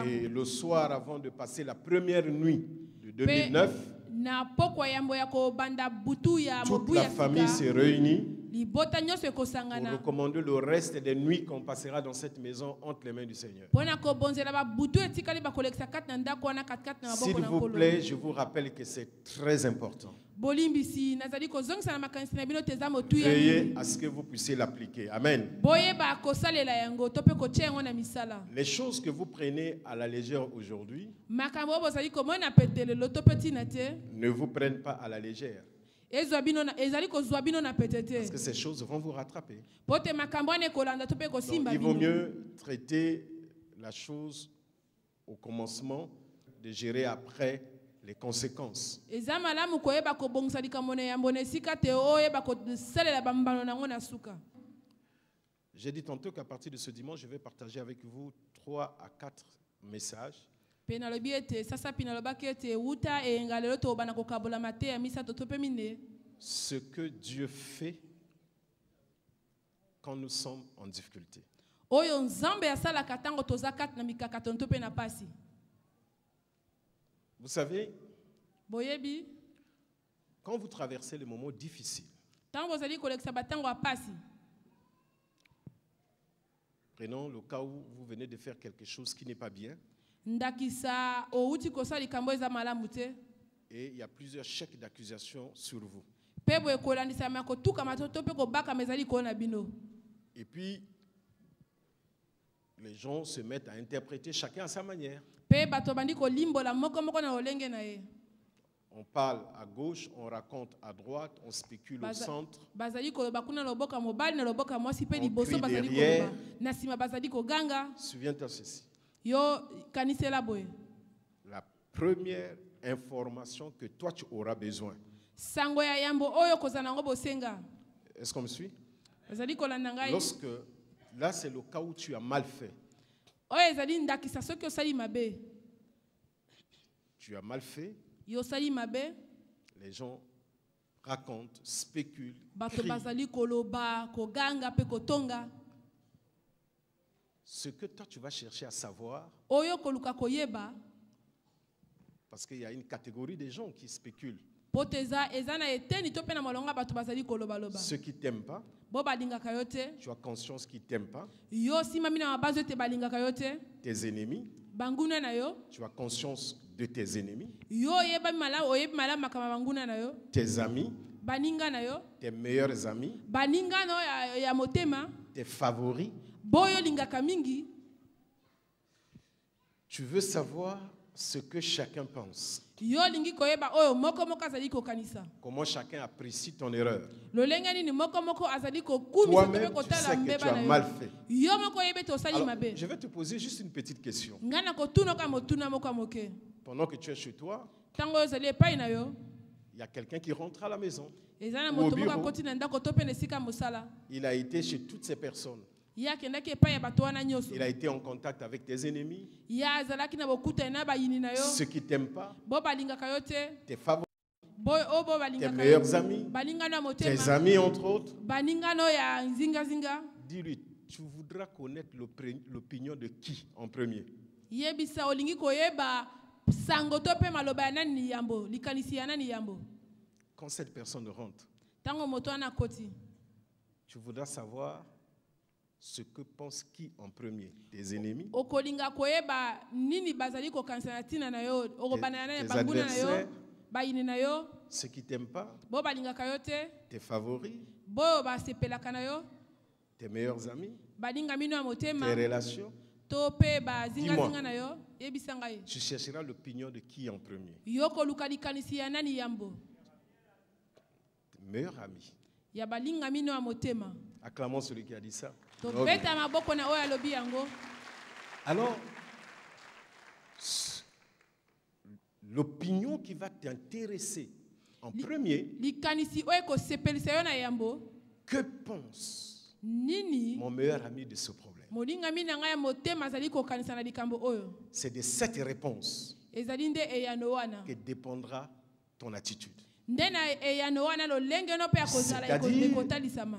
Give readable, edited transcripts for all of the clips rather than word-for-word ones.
Et le soir, avant de passer la première nuit de 2009, toute la famille s'est réunie pour recommander le reste des nuits qu'on passera dans cette maison entre les mains du Seigneur. S'il vous plaît, je vous rappelle que c'est très important. Veillez à ce que vous puissiez l'appliquer. Amen. Les choses que vous prenez à la légère aujourd'hui ne vous prennent pas à la légère. Parce que ces choses vont vous rattraper. Donc, il vaut mieux traiter la chose au commencement, de gérer après les conséquences. J'ai dit tantôt qu'à partir de ce dimanche, je vais partager avec vous 3 à 4 messages. Ce que Dieu fait quand nous sommes en difficulté. Vous savez, quand vous traversez les moments difficiles, prenons le cas où vous venez de faire quelque chose qui n'est pas bien, et il y a plusieurs chèques d'accusation sur vous. Et puis, les gens se mettent à interpréter chacun à sa manière. On parle à gauche, on raconte à droite, on spécule au centre. On crie derrière. Souviens-toi ceci. La première information que toi tu auras besoin. Est-ce qu'on me suit? Lorsque, là c'est le cas où tu as mal fait. Tu as mal fait. Les gens racontent, spéculent, crient. Ce que toi tu vas chercher à savoir, parce qu'il y a une catégorie de gens qui spéculent. Ceux qui ne t'aiment pas, tu as conscience qu'ils ne t'aiment pas. Tes ennemis, tu as conscience de tes ennemis. Tes amis, tes meilleurs amis, tes favoris. Tu veux savoir ce que chacun pense. Comment chacun apprécie ton erreur. Toi-même, tu sais que tu as mal fait. Alors, je vais te poser juste une petite question. Pendant que tu es chez toi, il y a quelqu'un qui rentre à la maison. Au bureau, il a été chez toutes ces personnes. Il a été en contact avec tes ennemis, ceux qui ne t'aiment pas, tes favoris, tes meilleurs amis, tes amis entre autres. Dis-lui, tu voudras connaître l'opinion de qui en premier? Quand cette personne rentre, tu voudras savoir ce que pense qui en premier? Tes ennemis, tes adversaires, ceux qui ne t'aiment pas, tes favoris, tes meilleurs amis, tes relations. Dis-moi, tu chercheras l'opinion de qui en premier? Tes meilleurs amis. Acclamons celui qui a dit ça. Alors, l'opinion qui va t'intéresser en premier, que pense mon meilleur ami de ce problème? C'est de cette réponse que dépendra ton attitude. C'est-à-dire,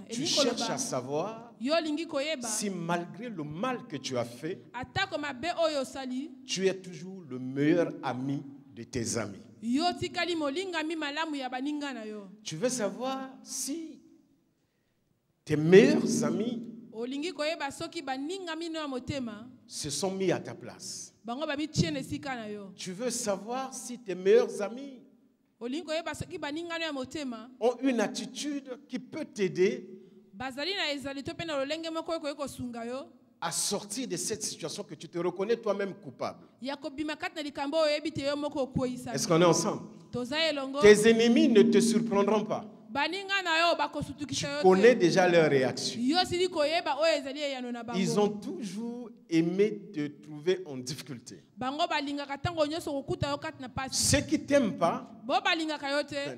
tu cherches à savoir si malgré le mal que tu as fait, tu es toujours le meilleur ami de tes amis. Tu veux savoir si tes meilleurs amis se sont mis à ta place. Tu veux savoir si tes meilleurs amis ont une attitude qui peut t'aider à sortir de cette situation que tu te reconnais toi-même coupable. Est-ce qu'on est ensemble? Tes ennemis ne te surprendront pas. Tu connais déjà leur réaction. Ils ont toujours aimé te trouver en difficulté. Ceux qui ne t'aiment pas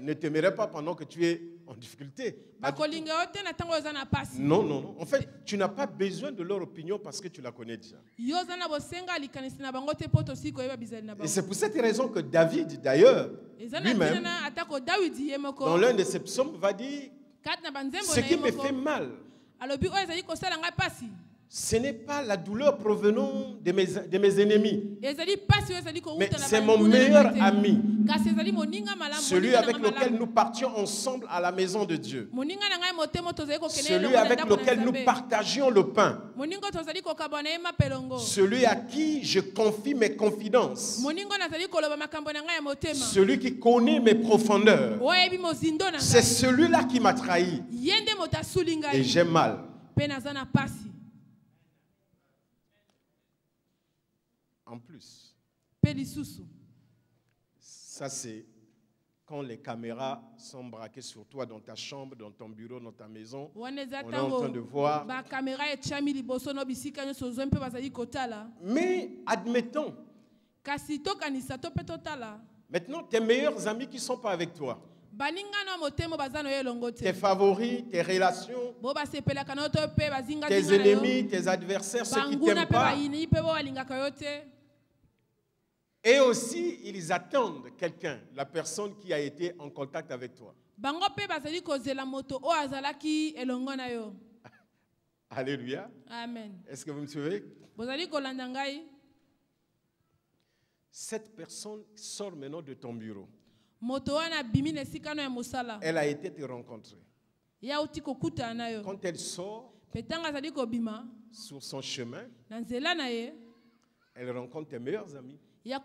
ne t'aimeraient pas pendant que tu es en difficulté. Non, non, non. En fait, tu n'as pas besoin de leur opinion parce que tu la connais déjà. Et c'est pour cette raison que David, d'ailleurs, lui-même, dans l'un de ses psaumes, va dire « Ce qui me fait mal, ce n'est pas la douleur provenant de mes ennemis, mais c'est mon meilleur ami, celui avec lequel nous partions ensemble à la maison de Dieu, celui avec lequel nous partagions le pain, celui à qui je confie mes confidences, celui qui connaît mes profondeurs. C'est celui-là qui m'a trahi et j'ai mal. » En plus, ça c'est quand les caméras sont braquées sur toi dans ta chambre, dans ton bureau, dans ta maison. On est en train de voir. Mais admettons, maintenant tes meilleurs amis qui ne sont pas avec toi, tes favoris, tes relations, tes ennemis, tes adversaires, ceux qui ne t'aiment pas, et aussi ils attendent quelqu'un, la personne qui a été en contact avec toi. Alléluia. Amen. Est-ce que vous me suivez? Cette personne sort maintenant de ton bureau. Elle a été te rencontrer. Quand elle sort sur son chemin, elle rencontre tes meilleurs amis, tes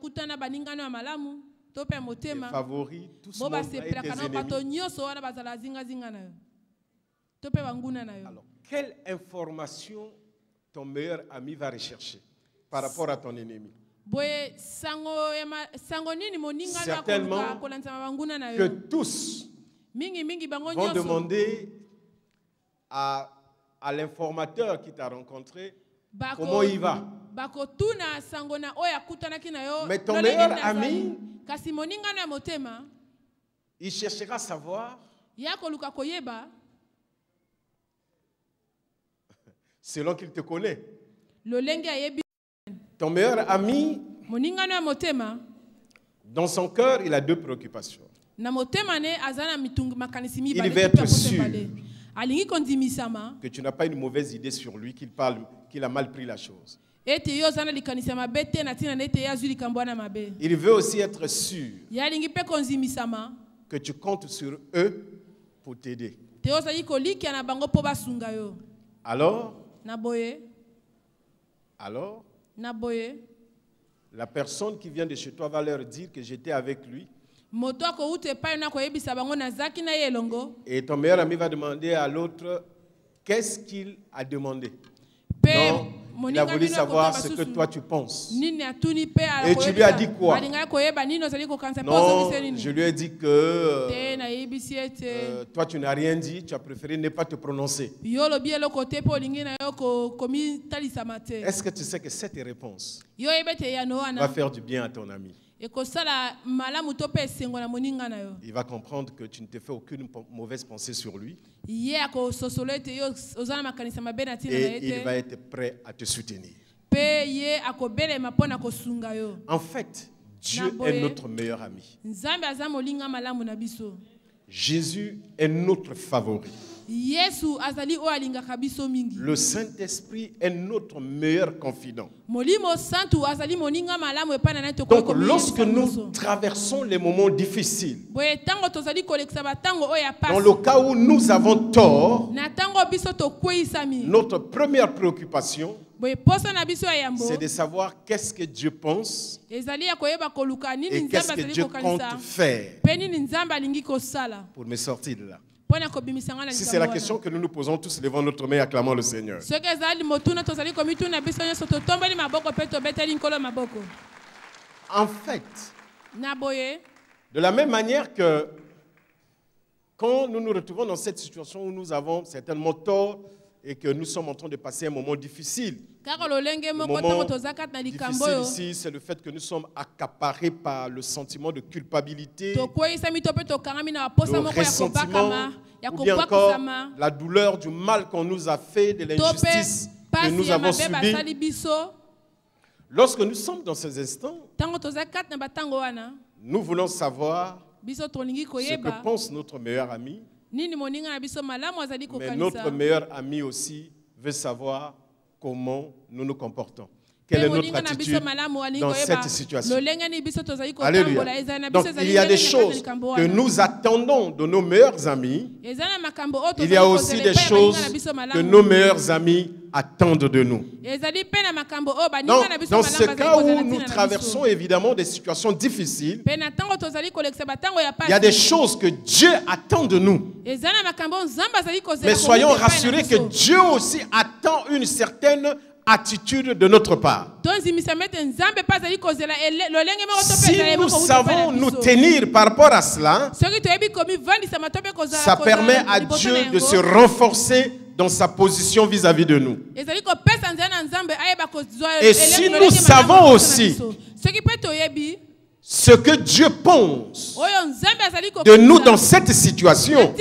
favoris, tout ce monde et tes ennemis. Alors, quelle information ton meilleur ami va rechercher par rapport à ton ennemi? Certainement que tous vont demander à l'informateur qui t'a rencontré comment il va. Mais ton meilleur ami, il cherchera à savoir selon qu'il te connaît. Ton meilleur ami, dans son cœur, il a deux préoccupations. Il veut être sûr que tu n'as pas une mauvaise idée sur lui, qu'il a mal pris la chose. Il veut aussi être sûr que tu comptes sur eux pour t'aider. Alors, la personne qui vient de chez toi va leur dire que j'étais avec lui. Et ton meilleur ami va demander à l'autre qu'est-ce qu'il a demandé. Non, il a voulu savoir ce que toi tu penses. Et tu lui as dit quoi? Non, je lui ai dit que toi tu n'as rien dit, tu as préféré ne pas te prononcer. Est-ce que tu sais que cette réponse va faire du bien à ton ami? Il va comprendre que tu ne te fais aucune mauvaise pensée sur lui. Et il va être prêt à te soutenir. En fait, Dieu est notre meilleur ami. Jésus est notre favori. Le Saint-Esprit est notre meilleur confident. Donc, lorsque nous traversons les moments difficiles, dans le cas où nous avons tort, notre première préoccupation, c'est de savoir qu'est-ce que Dieu pense et qu'est-ce que Dieu compte faire pour me sortir de là. Si c'est la question que nous nous posons tous, levons notre main et acclamons le Seigneur. En fait, de la même manière que quand nous nous retrouvons dans cette situation où nous avons certainement tort et que nous sommes en train de passer un moment difficile, le moment difficile ici, c'est le fait que nous sommes accaparés par le sentiment de culpabilité, le ressentiment, ou bien encore la douleur du mal qu'on nous a fait, de l'injustice que nous avons subie. Lorsque nous sommes dans ces instants, nous voulons savoir ce que pense notre meilleur ami, mais notre meilleur ami aussi veut savoir comment nous nous comportons. Quelle est notre attitude dans cette situation? Alléluia. Donc, il y a des choses que nous attendons de nos meilleurs amis. Il y a aussi des choses que nos meilleurs amis attendent de nous. Dans ce cas où nous traversons évidemment des situations difficiles, il y a des choses que Dieu attend de nous. Mais soyons rassurés que Dieu aussi attend une certaine attitude de notre part. Si nous savons nous tenir par rapport à cela, ça permet à Dieu de se renforcer dans sa position vis-à-vis de nous. Et si nous savons aussi ce que Dieu pense de nous dans cette situation,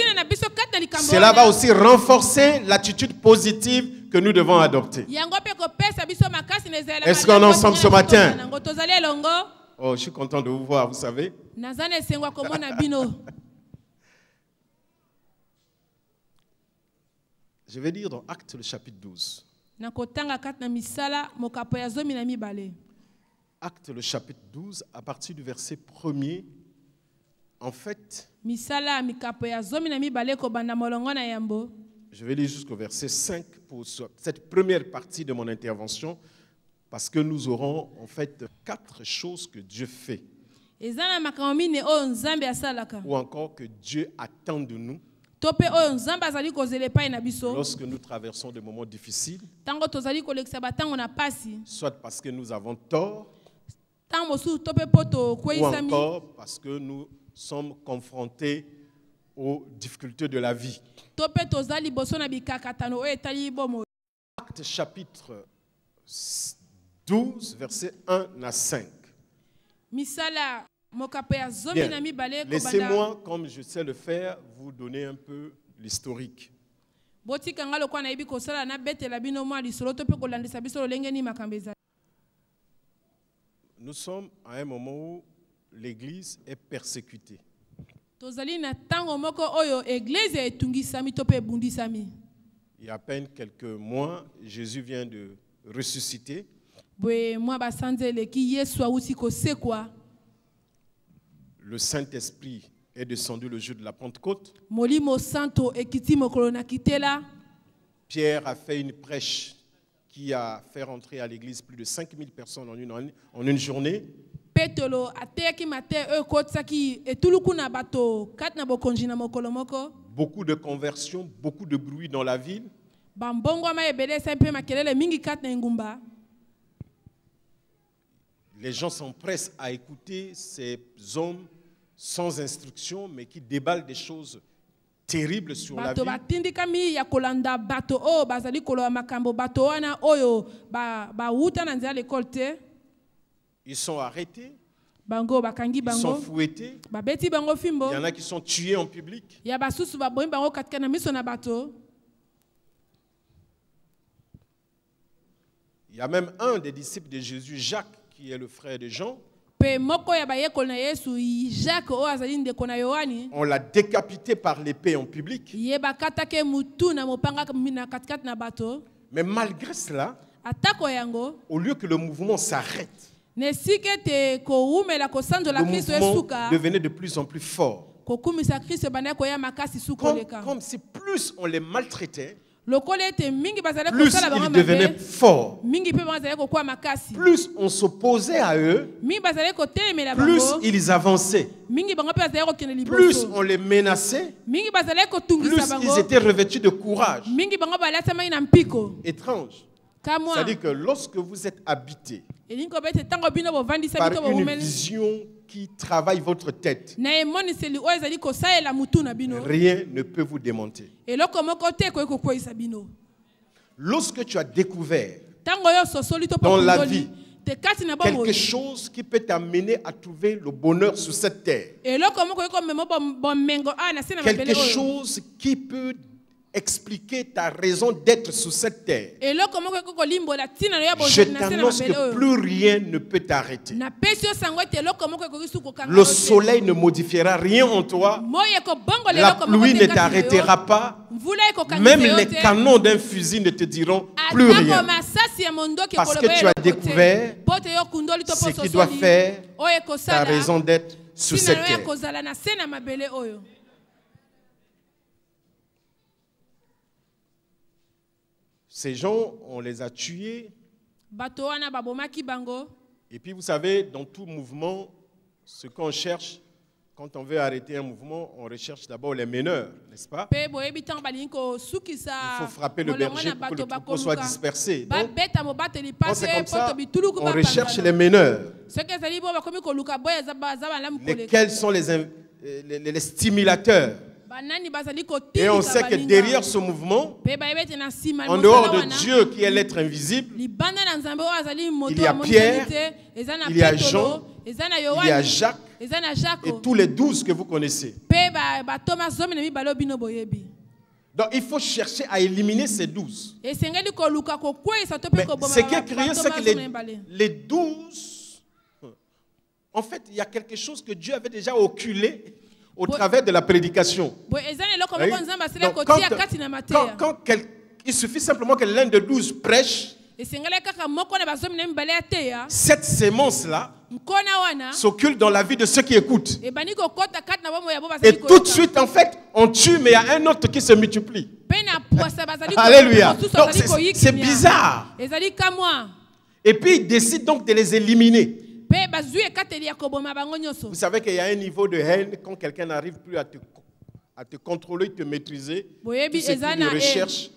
cela va aussi renforcer l'attitude positive que nous devons adopter. Est-ce qu'on est ensemble ce matin? Oh, je suis content de vous voir, vous savez. Je vais lire dans Actes le chapitre 12. Actes le chapitre 12, à partir du verset 1er, en fait, je vais lire jusqu'au verset 5 pour cette première partie de mon intervention, parce que nous aurons en fait 4 choses que Dieu fait, ou encore que Dieu attend de nous lorsque nous traversons des moments difficiles, soit parce que nous avons tort, ou encore parce que nous sommes confrontés aux difficultés de la vie. Actes chapitre 12, versets 1 à 5. Laissez-moi, comme je sais le faire, vous donner un peu l'historique. Nous sommes à un moment où l'Église est persécutée. Il y a à peine quelques mois, Jésus vient de ressusciter. Le Saint-Esprit est descendu le jour de la Pentecôte. Pierre a fait une prêche qui a fait rentrer à l'église plus de 5000 personnes en une journée. Beaucoup de conversions, beaucoup de bruit dans la ville. Les gens s'empressent à écouter ces hommes sans instruction, mais qui déballent des choses terribles sur la vie. Ils sont arrêtés, ils sont fouettés, il y en a qui sont tués en public. Il y a même un des disciples de Jésus, Jacques, qui est le frère de Jean, On l'a décapité par l'épée en public. Mais malgré cela, au lieu que le mouvement s'arrête, le mouvement devenait de plus en plus fort. Comme si plus on les maltraitait, plus ils devenaient forts. Plus on s'opposait à eux, plus ils avançaient. Plus on les menaçait, plus ils étaient revêtus de courage. Étrange. C'est-à-dire que lorsque vous êtes habité par une vision qui travaille votre tête, rien ne peut vous démonter. Lorsque tu as découvert dans la vie quelque chose qui peut t'amener à trouver le bonheur sur cette terre, quelque chose qui peut expliquer ta raison d'être sur cette terre, je t'annonce que plus rien ne peut t'arrêter. Le soleil ne modifiera rien en toi, la pluie ne t'arrêtera pas, même les canons d'un fusil ne te diront plus rien, parce que tu as découvert ce qui doit faire ta raison d'être sur cette terre. Ces gens, on les a tués. Et puis vous savez, dans tout mouvement, ce qu'on cherche, quand on veut arrêter un mouvement, on recherche d'abord les meneurs, n'est-ce pas? Il faut frapper le berger pour que le troupeau soit dispersé. Donc, quand c'est comme ça, on recherche les meneurs. Lesquels sont les stimulateurs? Et on sait que derrière ce mouvement, en dehors de Dieu qui est l'être invisible, il y a Pierre, il y a Jean, il y a Jacques et tous les 12 que vous connaissez. Donc il faut chercher à éliminer ces 12. Mais ce qui est curieux, c'est que les 12, en fait, il y a quelque chose que Dieu avait déjà oculé au travers de la prédication. Il suffit simplement que l'un de 12 prêche, cette sémence-là s'occulte dans la vie de ceux qui écoutent. Et tout de suite, en fait, on tue, mais il y a un autre qui se multiplie. Alléluia. Donc c'est bizarre. Et puis il décide donc de les éliminer. Vous savez qu'il y a un niveau de haine quand quelqu'un n'arrive plus à te contrôler, te maîtriser. Tout ce qu'il recherche,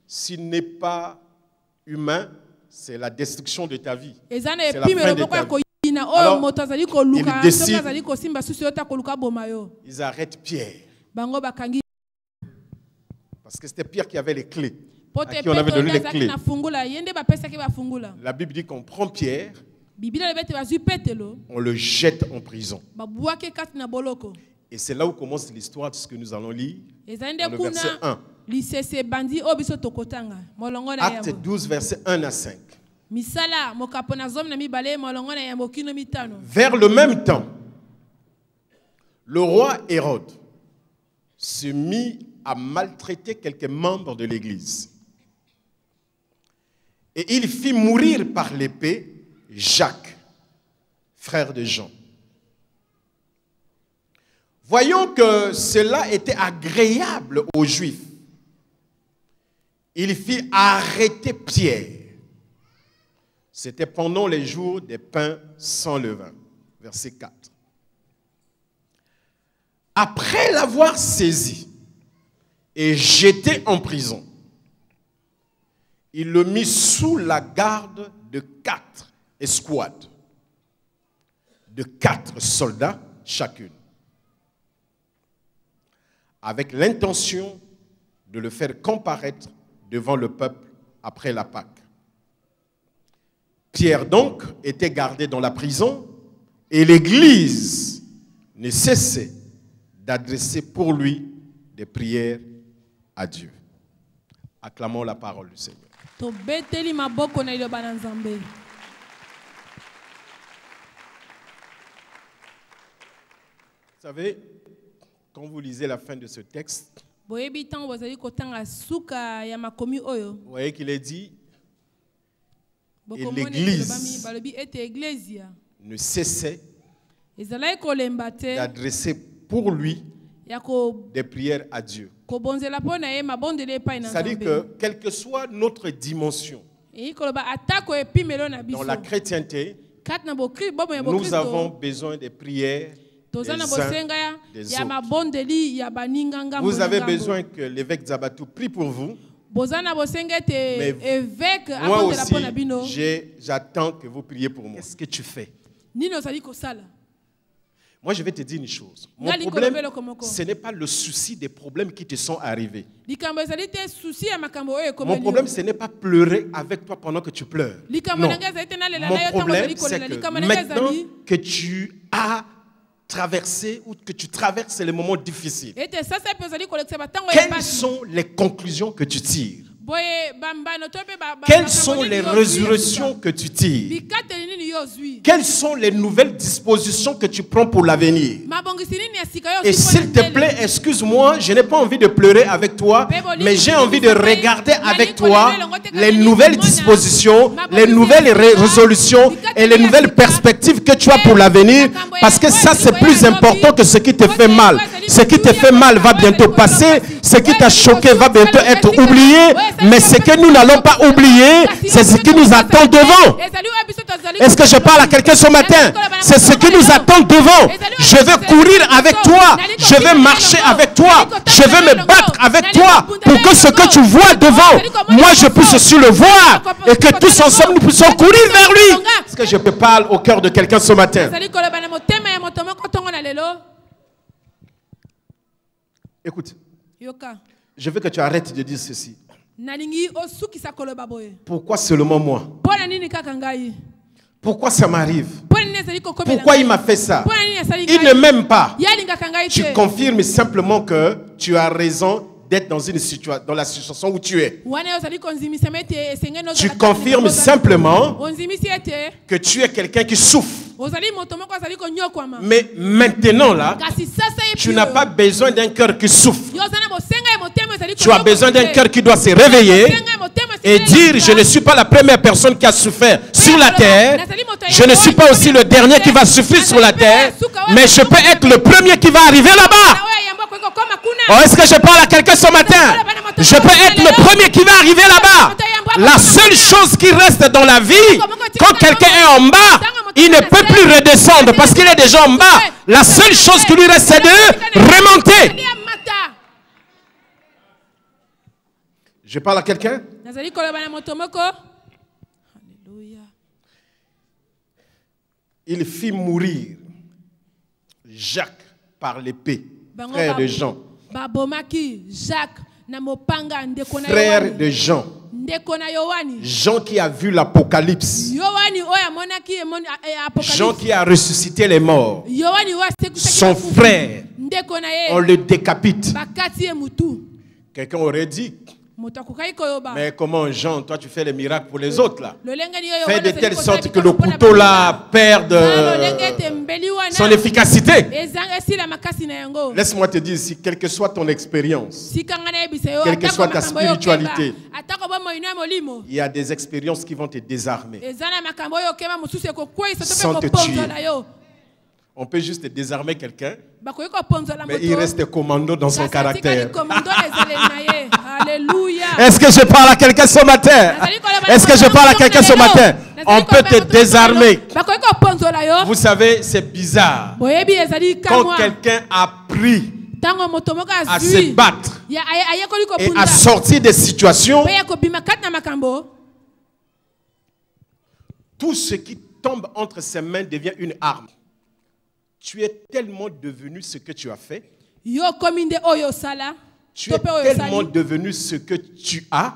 s'il n'est pas humain, c'est la destruction de ta vie. C'est la fin de ta vie. Alors, ils décident, ils arrêtent Pierre. Parce que c'était Pierre qui avait les clés, à qui on avait donné les clés. La Bible dit qu'on prend Pierre, on le jette en prison. Et c'est là où commence l'histoire de ce que nous allons lire, dans le verset 1. Acte 12, verset 1 à 5. Vers le même temps, le roi Hérode se mit à maltraiter quelques membres de l'Église. Et il fit mourir par l'épée Jacques, frère de Jean. Voyons que cela était agréable aux Juifs. Il fit arrêter Pierre. C'était pendant les jours des pains sans levain. Verset 4. Après l'avoir saisi et jeté en prison, il le mit sous la garde de 4 escouades, de 4 soldats chacune, avec l'intention de le faire comparaître devant le peuple après la Pâque. Pierre donc était gardé dans la prison et l'Église ne cessait d'adresser pour lui des prières à Dieu. Acclamons la parole du Seigneur. savez, quand vous lisez la fin de ce texte, vous voyez qu'il est dit, et l'Église ne cessait d'adresser pour lui des prières à Dieu. C'est-à-dire que, quelle que soit notre dimension dans la chrétienté, nous avons besoin des prières des uns des autres. Vous avez besoin que l'évêque Zabatou prie pour vous. Mais moi aussi, j'attends que vous priez pour moi. Qu'est-ce que tu fais? Moi, je vais te dire une chose. Mon problème, ce n'est pas le souci des problèmes qui te sont arrivés. Mon problème, ce n'est pas pleurer avec toi pendant que tu pleures. Non. Mon problème, c'est que maintenant que tu as traversé ou que tu traverses les moments difficiles, quelles sont les conclusions que tu tires? Quelles sont les résurrections que tu tires? Quelles sont les nouvelles dispositions que tu prends pour l'avenir? Et s'il te plaît, excuse-moi, je n'ai pas envie de pleurer avec toi, mais j'ai envie de regarder avec toi les nouvelles dispositions, les nouvelles résolutions et les nouvelles perspectives que tu as pour l'avenir, parce que ça c'est plus important que ce qui te fait mal. Ce qui te fait mal va bientôt passer, ce qui t'a choqué va bientôt être oublié. Mais ce que nous n'allons pas oublier, c'est ce qui nous attend devant. Est-ce que je parle à quelqu'un ce matin? C'est ce qui nous attend devant. Je vais courir avec toi. Je vais marcher avec toi. Je vais me battre avec toi pour que ce que tu vois devant, moi je puisse aussi le voir et que tous ensemble nous puissions courir vers lui. Est-ce que je peux parler au cœur de quelqu'un ce matin? Écoute, je veux que tu arrêtes de dire ceci. Pourquoi seulement moi? Pourquoi ça m'arrive? Pourquoi il m'a fait ça? Il ne m'aime pas. Tu confirmes simplement que tu as raison d'être dans la situation où tu es. Tu confirmes simplement que tu es quelqu'un qui souffre. Mais maintenant là, tu n'as pas besoin d'un cœur qui souffre. Tu as besoin d'un cœur qui doit se réveiller et dire: je ne suis pas la première personne qui a souffert sur la terre. Je ne suis pas aussi le dernier qui va souffrir sur la terre. Mais je peux être le premier qui va arriver là-bas. Oh, est-ce que je parle à quelqu'un ce matin? Je peux être le premier qui va arriver là-bas. La seule chose qui reste dans la vie, quand quelqu'un est en bas, il ne peut plus redescendre parce qu'il est déjà en bas. La seule chose qui lui reste, c'est de remonter. Je parle à quelqu'un? Il fit mourir Jacques par l'épée, frère de Jean. Frère de Jean. Jean qui a vu l'Apocalypse. Jean qui a ressuscité les morts. Son frère, on le décapite. Quelqu'un aurait dit: mais comment, Jean, toi tu fais les miracles pour les autres là? Fais de telle sorte que le couteau là perde son efficacité. Laisse-moi te dire ici, quelle que soit ton expérience, quelle que soit ta spiritualité, il y a des expériences qui vont te désarmer sans te tuer. On peut juste désarmer quelqu'un, mais il reste commando dans son caractère. Est-ce que je parle à quelqu'un ce matin? Est-ce que je parle à quelqu'un ce matin? On peut te désarmer. Vous savez, c'est bizarre. Quand quelqu'un a appris à se battre et à sortir des situations, tout ce qui tombe entre ses mains devient une arme. Tu es tellement devenu ce que tu as fait. Tu es tellement devenu ce que tu as.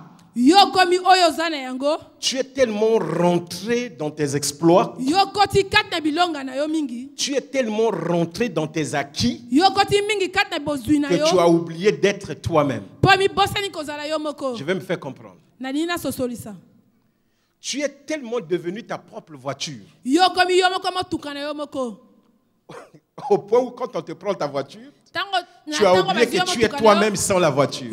Tu es tellement rentré dans tes exploits. Tu es tellement rentré dans tes acquis que tu as oublié d'être toi-même. Je vais me faire comprendre. Tu es tellement devenu ta propre voiture. Au point où quand on te prend ta voiture, tu as oublié que tu es toi-même sans la voiture.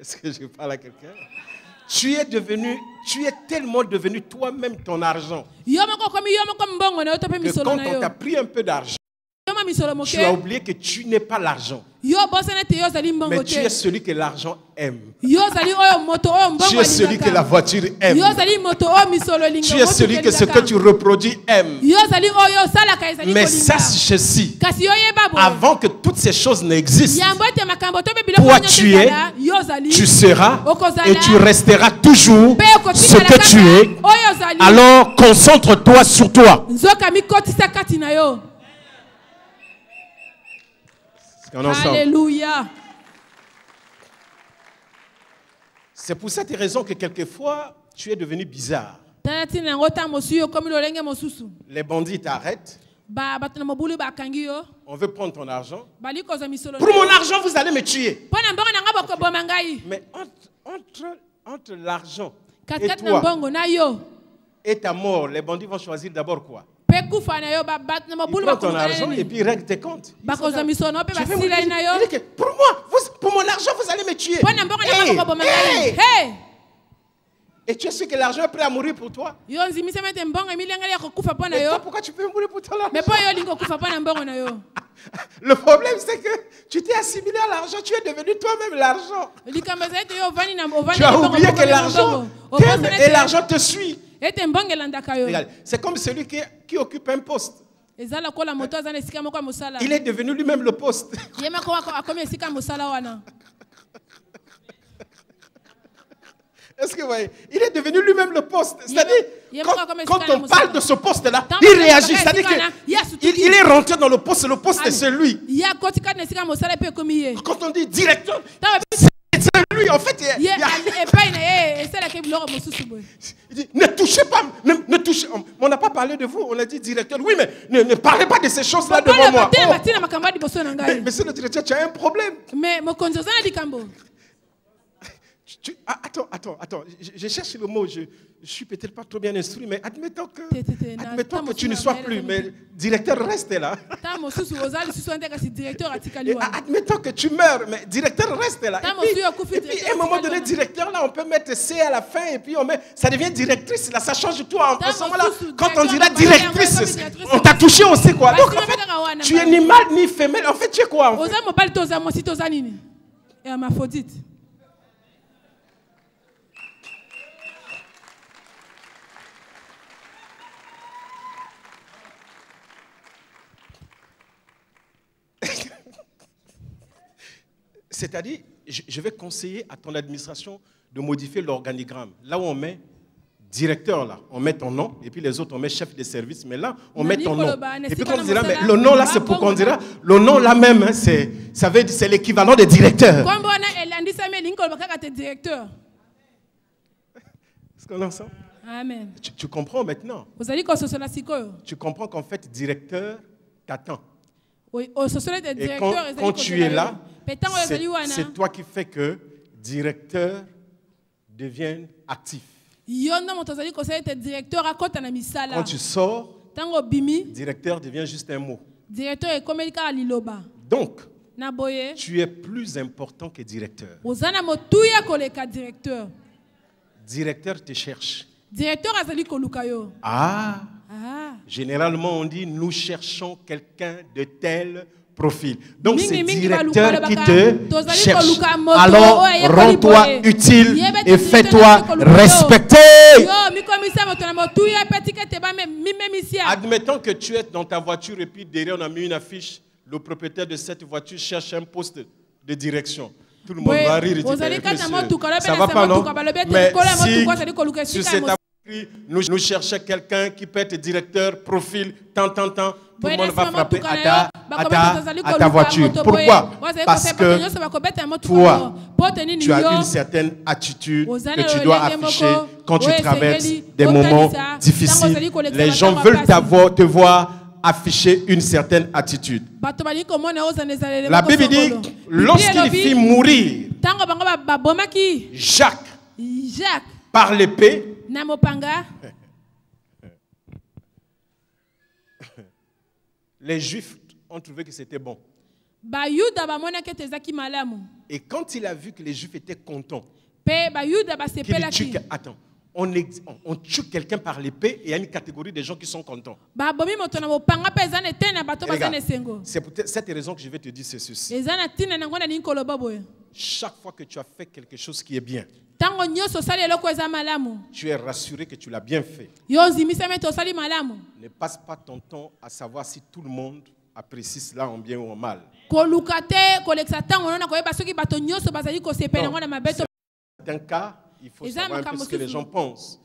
Est-ce que je parle à quelqu'un? Tu es tellement devenu toi-même ton argent. Que quand on t'a pris un peu d'argent, tu as oublié que tu n'es pas l'argent. Mais tu es celui que l'argent aime. Tu es celui que la voiture aime. Tu es celui que ce que tu reproduis aime. Mais sache ceci, avant que toutes ces choses n'existent, toi tu es, tu seras et tu resteras toujours ce que tu es. Alors concentre-toi sur toi. Alléluia. C'est pour cette raison que quelquefois, tu es devenu bizarre. Les bandits t'arrêtent. On veut prendre ton argent. Pour mon argent, vous allez me tuer. Mais entre l'argent et toi et ta mort, les bandits vont choisir d'abord quoi? Ils prennent ton argent et puis ils règlent tes comptes. Pour moi, pour mon argent, vous allez me tuer. Et tu es sûr que l'argent est prêt à mourir pour toi? Mais toi, pourquoi tu peux mourir pour ton argent? Le problème, c'est que tu t'es assimilé à l'argent. Tu es devenu toi-même l'argent. Tu as oublié que l'argent t'aime et l'argent te suit. C'est comme celui qui occupe un poste. Il est devenu lui-même le poste. Est-ce que vous voyez? Il est devenu lui-même le poste. C'est-à-dire, quand on parle de ce poste-là, il réagit. C'est-à-dire qu'il est rentré dans le poste c'est celui. Quand on dit directeur, c'est lui, en fait. Il dit, ne touchez pas, ne touchez. On n'a pas parlé de vous, on a dit directeur. Oui, mais ne parlez pas de ces choses-là devant moi. Mais monsieur le directeur, tu as un problème. Attends. Je cherche le mot. Je suis peut-être pas trop bien instruit, mais admettons que tu ne sois plus, mais le directeur reste là. Admettons que tu meurs, mais le directeur reste là. Et puis à un moment donné, directeur là, on peut mettre C à la fin et puis ça devient directrice. Là, ça change tout. En ce moment-là, quand on dira directrice, on t'a touché, on sait quoi. Donc en fait, tu es ni mâle ni femelle. En fait, tu es quoi en fait? C'est-à-dire, je vais conseiller à ton administration de modifier l'organigramme. Là où on met directeur, là, on met ton nom, et puis les autres, on met chef de service, mais là, on met ton nom. Et puis quand on dira, mais le nom là, c'est pour qu'on dira, le nom là même, hein, c'est l'équivalent de directeur. Est-ce qu'on est ensemble? Amen. Tu comprends maintenant? Tu comprends qu'en fait, directeur t'attend. Et quand tu es là, c'est toi qui fais que directeur devienne actif. Quand tu sors, directeur devient juste un mot. Donc, tu es plus important que directeur. Directeur te cherche. Généralement, on dit nous cherchons quelqu'un de tel profil. Donc, c'est directeur qui te cherche. Alors, rends-toi utile et fais-toi respecter. Admettons que tu es dans ta voiture et puis derrière, on a mis une affiche. Le propriétaire de cette voiture cherche un poste de direction. Tout le monde va rire et dire, ça va pas, non? Mais si sur cette affiche, nous cherchons quelqu'un qui peut être directeur, profil, tant, tout le monde va frapper à ta voiture. Pourquoi? Parce que toi, tu as une certaine attitude que tu dois afficher quand tu traverses des moments difficiles. Les gens veulent te voir afficher une certaine attitude. La Bible dit, lorsqu'il fit mourir Jacques par l'épée, les Juifs ont trouvé que c'était bon. Et quand il a vu que les Juifs étaient contents, qu'il tue, attends, on tue quelqu'un par l'épée et il y a une catégorie de gens qui sont contents. C'est pour cette raison que je vais te dire ceci. Chaque fois que tu as fait quelque chose qui est bien, tu es rassuré que tu l'as bien fait. Ne passe pas ton temps à savoir si tout le monde apprécie cela en bien ou en mal. Dans certains cas, il faut savoir un peu ce que les gens pensent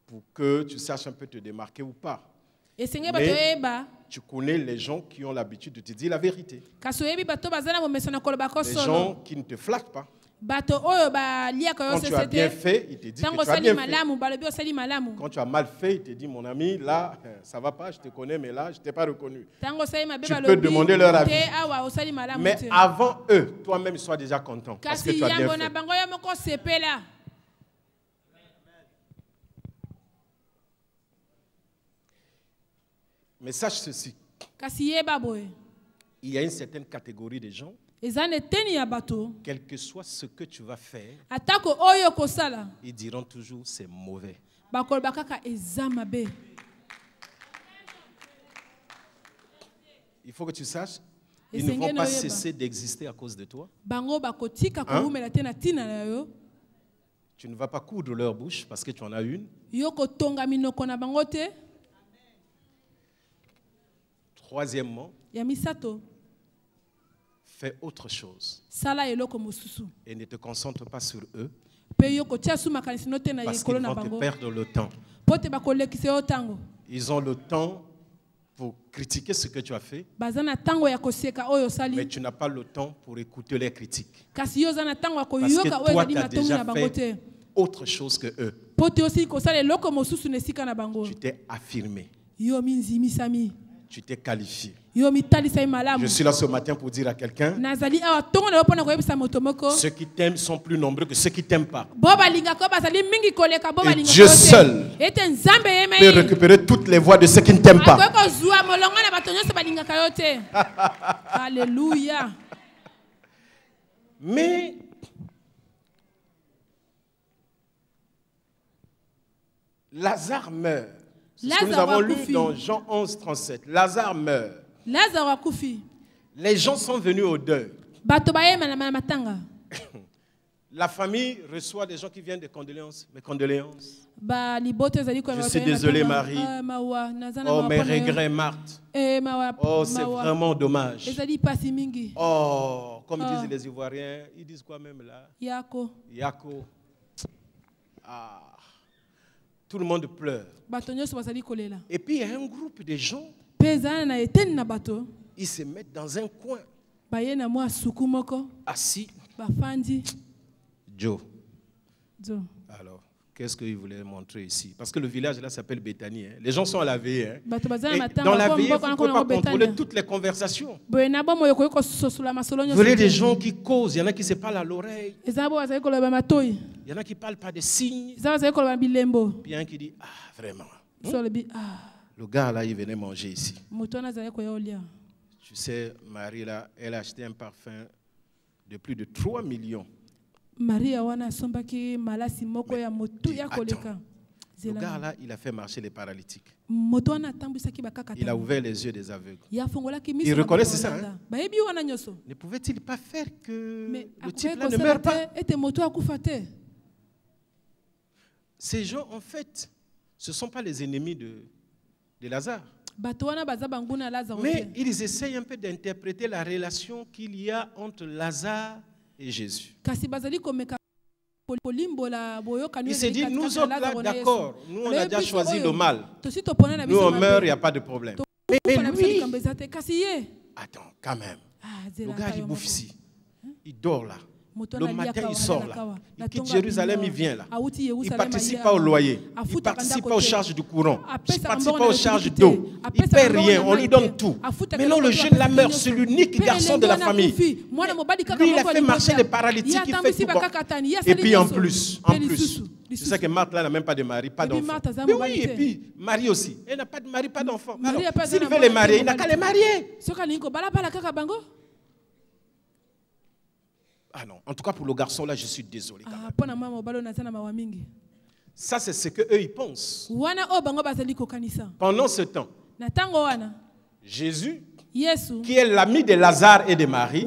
pour que tu saches un peu te démarquer ou pas. Mais tu connais les gens qui ont l'habitude de te dire la vérité. Les gens qui ne te flattent pas. Quand tu as bien fait, il te dit que tu as bien fait. Quand tu as mal fait, il te dit, mon ami, là, ça ne va pas, je te connais, mais là, je ne t'ai pas reconnu. Tu peux demander leur avis. Mais avant eux, toi-même, sois déjà content. Parce que tu as bien fait. Mais sache ceci. Il y a une certaine catégorie de gens, quel que soit ce que tu vas faire, ils diront toujours c'est mauvais. Il faut que tu saches, ils ne vont pas cesser d'exister à cause de toi. Tu ne vas pas coudre leur bouche parce que tu en as une. Troisièmement, fais autre chose. Et ne te concentre pas sur eux. Parce qu'ils vont te perdre le temps. Ils ont le temps pour critiquer ce que tu as fait. Mais tu n'as pas le temps pour écouter les critiques. Parce que toi, tu as déjà fait autre chose que eux. Tu t'es affirmé. Tu t'es qualifié. Je suis là ce matin pour dire à quelqu'un, ceux qui t'aiment sont plus nombreux que ceux qui ne t'aiment pas. Et Dieu seul peut récupérer toutes les voix de ceux qui ne t'aiment pas. Alléluia. Mais Lazare meurt. C'est ce que nous avons lu dans Jean 11, 37. Lazare meurt. Les gens sont venus au deuil. La famille reçoit des gens qui viennent de condoléances. Mes condoléances. Je suis désolé, Marie. Oh, mes regrets, Marthe. Oh, c'est vraiment dommage. Oh, comme disent les Ivoiriens, ils disent quoi même là? Yako. Ah. Tout le monde pleure. Et puis il y a un groupe de gens, ils se mettent dans un coin, assis. Joe. Alors, qu'est-ce qu'il voulait montrer ici? Parce que le village là s'appelle Bethanie. Hein. Les gens sont à la veillée. Hein. Et dans la veillée, vous ne pouvez pas contrôler toutes les conversations. Vous voyez des gens qui causent, il y en a qui se parlent à l'oreille. Il y en a qui ne parlent pas de signes. Puis il y en a qui dit, ah, vraiment. Le gars là, il venait manger ici. Tu sais, Marie là, elle a acheté un parfum de plus de 3 millions. Le gars là, il a fait marcher les paralytiques. Il a ouvert les yeux des aveugles. Il reconnaît ça. Hein? Ne pouvait-il pas faire que le type là ne meure pas? Ces gens, en fait, ce ne sont pas les ennemis de Lazare. Mais ils essayent un peu d'interpréter la relation qu'il y a entre Lazare et Jésus. Il s'est dit, nous autres là, d'accord, nous on a déjà choisi le mal. Nous on meurt, il n'y a pas de problème. Mais lui, attends, quand même. Le gars, il bouffe ici. Il dort là. Le matin, il sort là. Il quitte Jérusalem, il vient là. Il ne participe pas au loyer. Il ne participe pas aux charges du courant. Il ne participe pas aux charges d'eau. Il ne paie rien, on lui donne tout. Maintenant, le jeune là meurt, c'est l'unique garçon de la famille. Lui, il a fait marcher les paralytiques, il fait tout bon. Et puis en plus, Tu sais que Marthe là n'a même pas de mari, pas d'enfant. Mais oui, et puis Marie aussi. Elle n'a pas de mari, pas d'enfant. S'il veut les marier, il n'a qu'à les marier. Ah non, en tout cas pour le garçon là, je suis désolé. Ça c'est ce qu'eux ils pensent. Pendant ce temps, Jésus, qui est l'ami de Lazare et de Marie,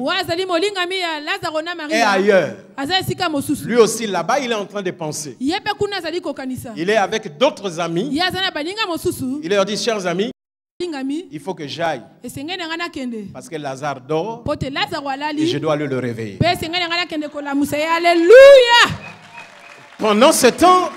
est ailleurs. Lui aussi là-bas, il est en train de penser. Il est avec d'autres amis. Il leur dit, chers amis, il faut que j'aille parce que Lazare dort et je dois aller le réveiller. Pendant ce temps,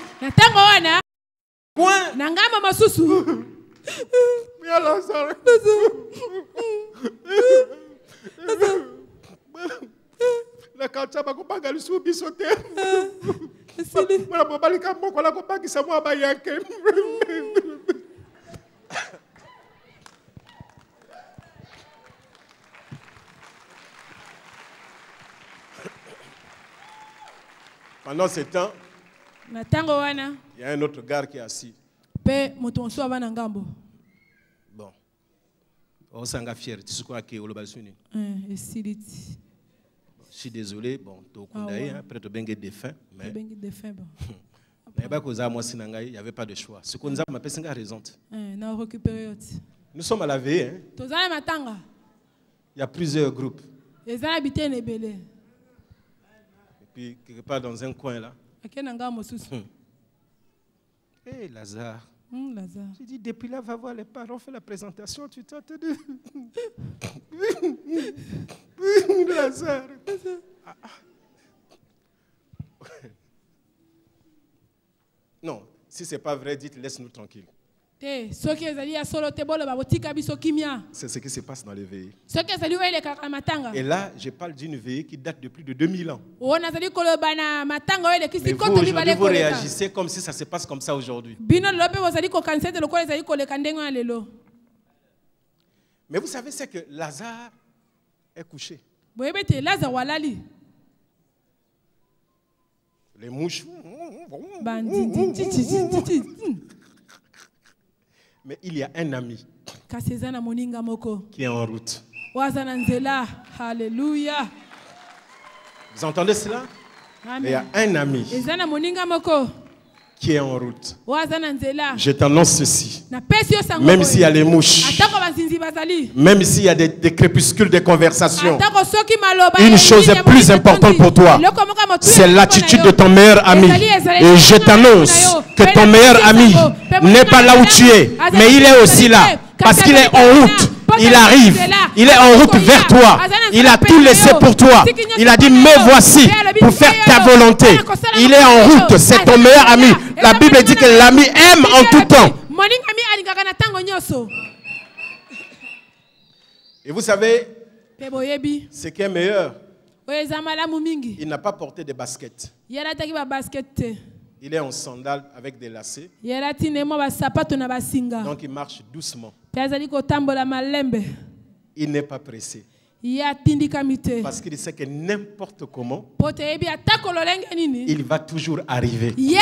pendant ce temps, il y a un autre gars qui est assis. Bon. On s'en est fier. Tu sais quoi que je suis désolé. Bon, après tu as bien défunt. Mais il n'y avait pas de choix. Ce qu'on a fait, c'est raison. Nous sommes à la veille. Il y a plusieurs groupes. Et puis, quelque part dans un coin là. Hé, Lazare. Lazare. J'ai dit, depuis là, va voir les parents, fais la présentation, tu t'as entendu. Lazare. Non, si ce n'est pas vrai, dites, laisse-nous tranquilles. C'est ce qui se passe dans les veillées. Et là, je parle d'une veillée qui date de plus de 2000 ans. Mais vous, aujourd'hui, vous réagissez comme si ça se passe comme ça aujourd'hui. Mais vous savez, c'est que Lazare est couché. Les mouches. Mais il y a un ami qui est en route. Alléluia. Vous entendez cela? Amen. Il y a un ami qui est en route. Je t'annonce ceci. Même s'il y a les mouches, même s'il y a des crépuscules de conversation, une chose est plus importante pour toi, c'est l'attitude de ton meilleur ami. Et je t'annonce que ton meilleur ami n'est pas là où tu es, mais il est aussi là, parce qu'il est en route. Il arrive, il est en route vers toi. Il a tout laissé pour toi. Il a dit, me voici pour faire ta volonté. Il est en route, c'est ton meilleur ami. La Bible dit que l'ami aime en tout temps. Et vous savez, ce qui est meilleur, il n'a pas porté de baskets. Il est en sandales avec des lacets. Donc il marche doucement. Il n'est pas pressé. Parce qu'il sait que n'importe comment, il va toujours arriver. Il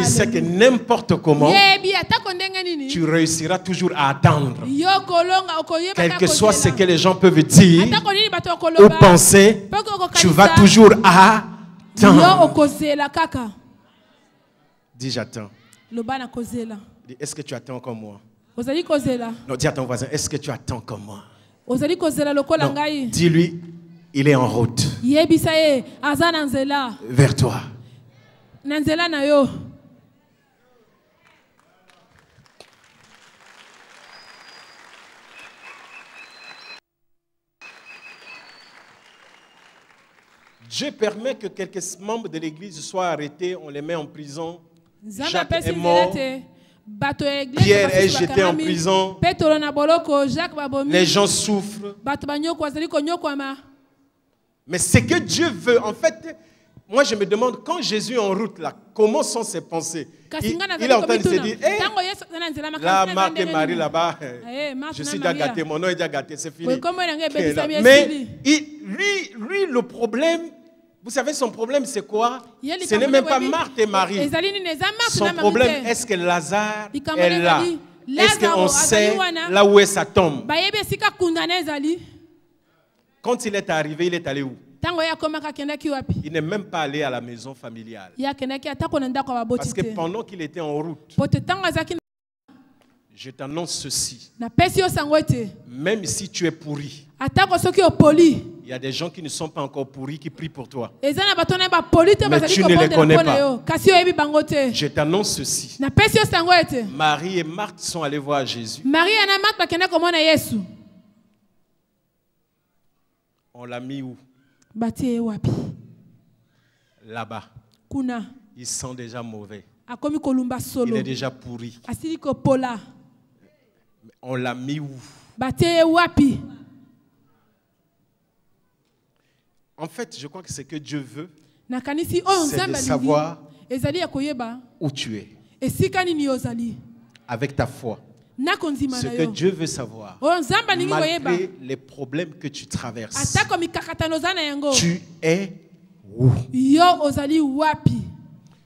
sait que n'importe comment, tu réussiras toujours à attendre. Quel que soit ce que les gens peuvent dire ou penser, tu vas toujours attendre. Dis j'attends. Est-ce que tu attends comme moi? Non, dis à ton voisin, est-ce que tu attends comme moi? Non, dis-lui, il est en route vers toi. Dieu permet que quelques membres de l'église soient arrêtés, on les met en prison. Jacques est mort. Pierre est jeté en prison. Les gens souffrent. Mais ce que Dieu veut, en fait, moi je me demande, quand Jésus est en route là, comment sont ses pensées? Il est en train de se dire, hey, là, Marthe et Marie là-bas, je suis déjà gâté, mon nom est déjà gâté, c'est fini. Mais lui, le problème, Vous savez, son problème, c'est quoi? Ce n'est même pas Marthe et Marie. Son problème, est-ce que Lazare est là? Est-ce qu'on sait là où est sa tombe? Quand il est arrivé, il est allé où? Il n'est même pas allé à la maison familiale. Parce que pendant qu'il était en route, je t'annonce ceci. Même si tu es pourri, il y a des gens qui ne sont pas encore pourris qui prient pour toi. Mais tu ne les connais pas. Je t'annonce ceci. Marie et Marthe sont allés voir Jésus. On l'a mis où? Là-bas. Il sent déjà mauvais. Il est déjà pourri. On l'a mis où? En fait, je crois que ce que Dieu veut, c'est de savoir où tu es. Avec ta foi. Ce que Dieu veut savoir, malgré les problèmes que tu traverses, tu es où?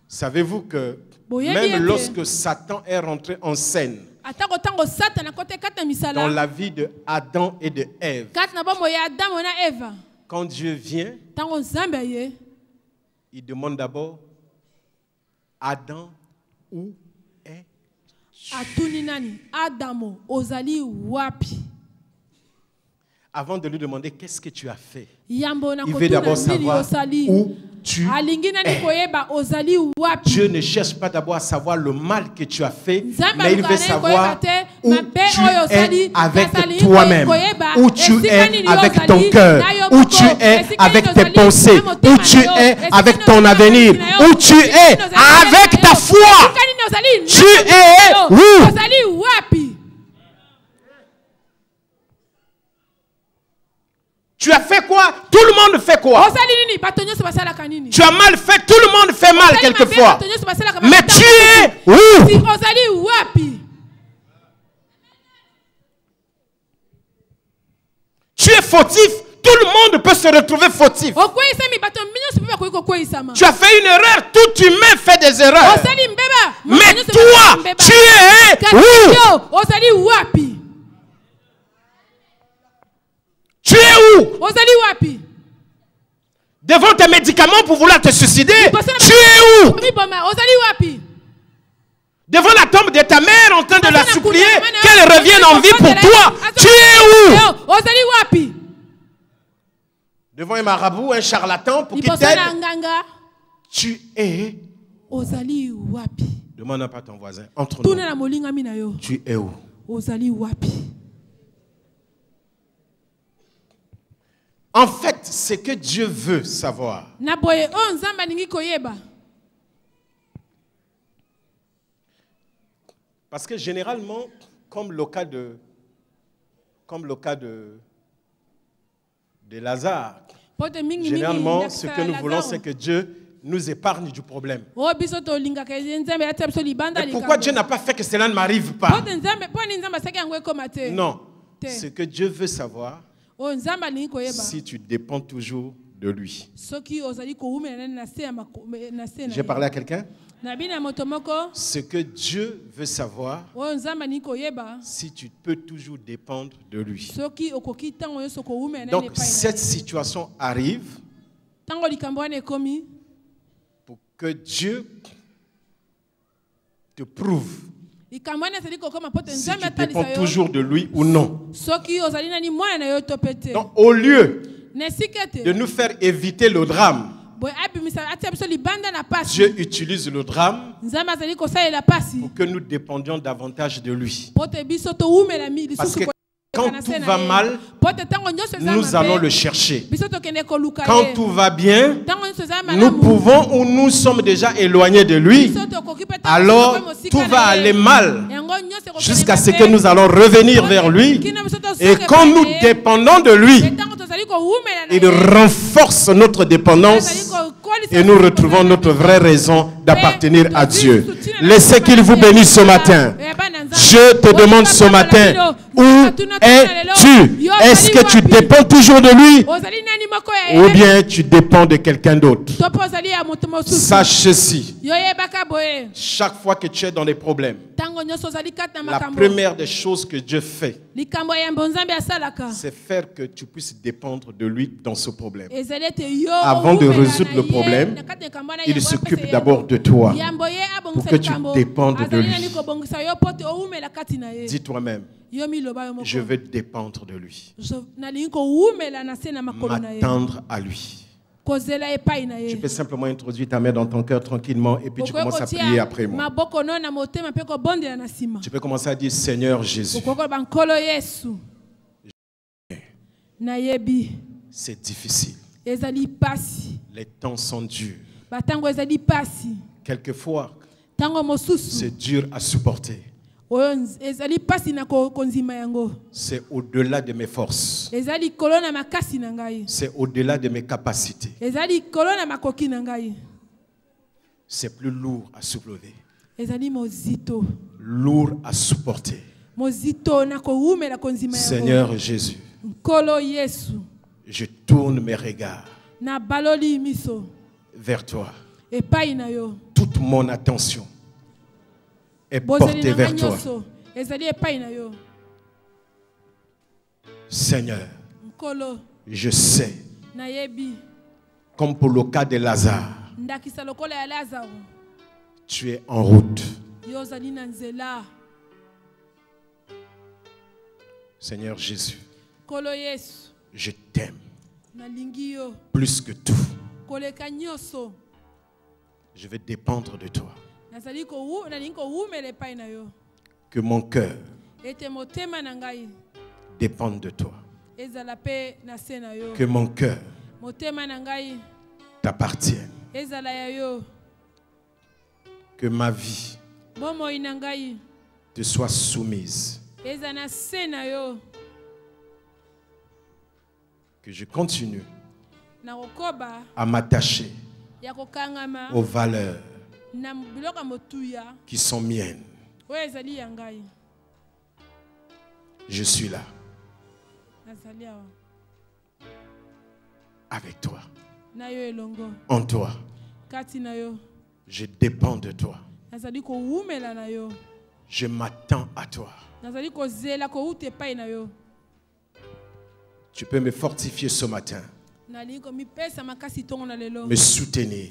Savez-vous que même lorsque Satan est rentré en scène dans la vie de Adam et de Ève, quand Dieu vient, il demande d'abord Adam, où es-tu? Avant de lui demander qu'est-ce que tu as fait, il veut d'abord savoir où tu es. Dieu ne cherche pas d'abord à savoir le mal que tu as fait, mais il veut savoir où tu es avec toi-même, où tu es avec ton cœur, où tu es avec tes pensées, où tu es avec ton avenir, où tu es avec ta foi. Tu es où? Tu as fait quoi? Tout le monde fait quoi? Tu as mal fait, tout le monde fait mal quelquefois. Mais tu es où? Tu es fautif, tout le monde peut se retrouver fautif. Tu as fait une erreur, tout humain fait des erreurs. Mais toi, tu es où? Tu es où? Devant tes médicaments pour vouloir te suicider. Tu es où? Devant la tombe de ta mère en train de la supplier qu'elle revienne en vie pour toi. Tu es où? Devant un marabout, un charlatan pour qu'il t'aide. Tu es où? Demande pas à ton voisin. Entre nous. Tu es où? En fait, ce que Dieu veut savoir, parce que généralement, comme le cas de Lazare, généralement, ce que nous voulons, c'est que Dieu nous épargne du problème. Mais pourquoi Dieu n'a pas fait que cela ne m'arrive pas? Non. Ce que Dieu veut savoir, si tu dépends toujours de lui. J'ai parlé à quelqu'un? Ce que Dieu veut savoir, si tu peux toujours dépendre de lui. Donc cette situation arrive pour que Dieu te prouve si tu dépends toujours de lui ou non. Donc, au lieu de nous faire éviter le drame, Dieu utilise le drame pour que nous dépendions davantage de lui. Parce que quand tout va mal, nous allons le chercher. Quand tout va bien, nous pouvons ou nous sommes déjà éloignés de lui. Alors tout va aller mal jusqu'à ce que nous allons revenir vers lui. Et quand nous dépendons de lui, il renforce notre dépendance et nous retrouvons notre vraie raison d'appartenir à Dieu. Laissez qu'il vous bénisse ce matin. Je te demande ce matin Où es-tu? Est-ce que tu dépends toujours de lui ou bien tu dépends de quelqu'un d'autre? Sache ceci. Chaque fois que tu es dans des problèmes, la première des choses que Dieu fait, c'est faire que tu puisses dépendre de lui dans ce problème. Avant de résoudre le problème, il s'occupe d'abord de toi pour que tu dépendes de lui. Dis toi-même, je veux dépendre de lui, m'attendre à lui. Tu peux simplement introduire ta main dans ton cœur tranquillement et puis tu commences à prier après moi. Tu peux commencer à dire, Seigneur Jésus, c'est difficile. Les temps sont durs. Quelquefois, c'est dur à supporter. C'est au-delà de mes forces. C'est au-delà de mes capacités. C'est plus lourd à soulever. Lourd à supporter. Seigneur Jésus, je tourne mes regards vers toi. Toute mon attention est portée vers toi. Seigneur, je sais, comme pour le cas de Lazare, tu es en route. Seigneur Jésus, je t'aime plus que tout. Je vais dépendre de toi. Que mon cœur dépende de toi. Que mon cœur t'appartienne. Que ma vie te soit soumise. Que je continue à m'attacher aux valeurs qui sont miennes. Je suis là avec toi, en toi. Je dépends de toi. Je m'attends à toi. Tu peux me fortifier ce matin, me soutenir,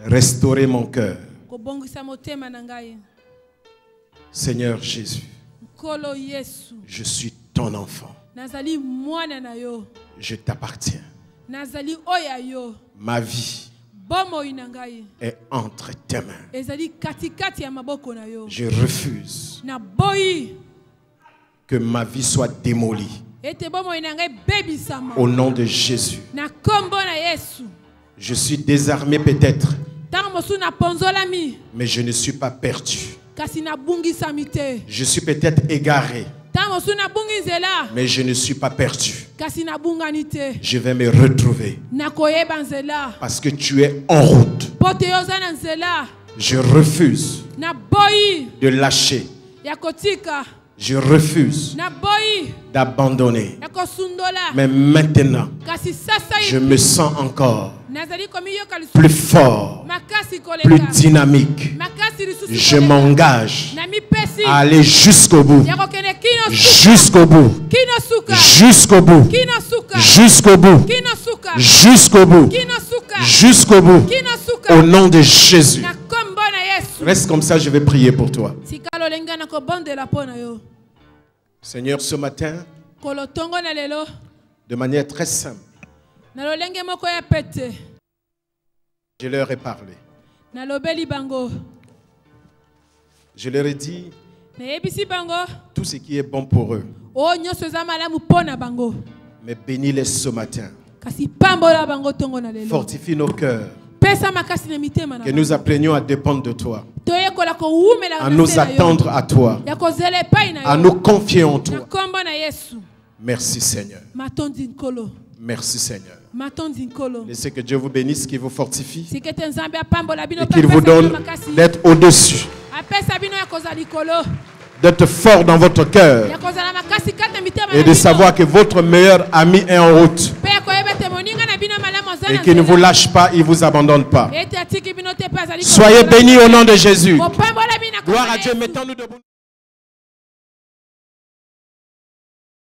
restaurer mon cœur. Seigneur Jésus, je suis ton enfant. Je t'appartiens. Ma vie est entre tes mains. Je refuse que ma vie soit démolie. Au nom de Jésus. Je suis désarmé peut-être, mais je ne suis pas perdu. Je suis peut-être égaré, mais je ne suis pas perdu. Je vais me retrouver parce que tu es en route. Je refuse de lâcher. Je refuse d'abandonner. Mais maintenant, je me sens encore plus fort, plus dynamique. Je m'engage à aller jusqu'au bout. Jusqu'au bout. Jusqu'au bout. Jusqu'au bout. Jusqu'au bout. Jusqu'au bout. Au nom de Jésus. Reste comme ça, je vais prier pour toi. Seigneur, ce matin, de manière très simple, je leur ai parlé. Je leur ai dit tout ce qui est bon pour eux. Mais bénis-les ce matin. Fortifie nos cœurs. Que nous apprenions à dépendre de toi, à nous attendre à toi, à nous confier en toi. Merci Seigneur. Merci Seigneur. Laissez que Dieu vous bénisse, qu'il vous fortifie et qu'il vous donne d'être au-dessus d'être fort dans votre cœur et de savoir que votre meilleur ami est en route et qu'il ne vous lâche pas, il ne vous abandonne pas. Soyez bénis au nom de Jésus. Gloire à Dieu. Mettons-nous debout.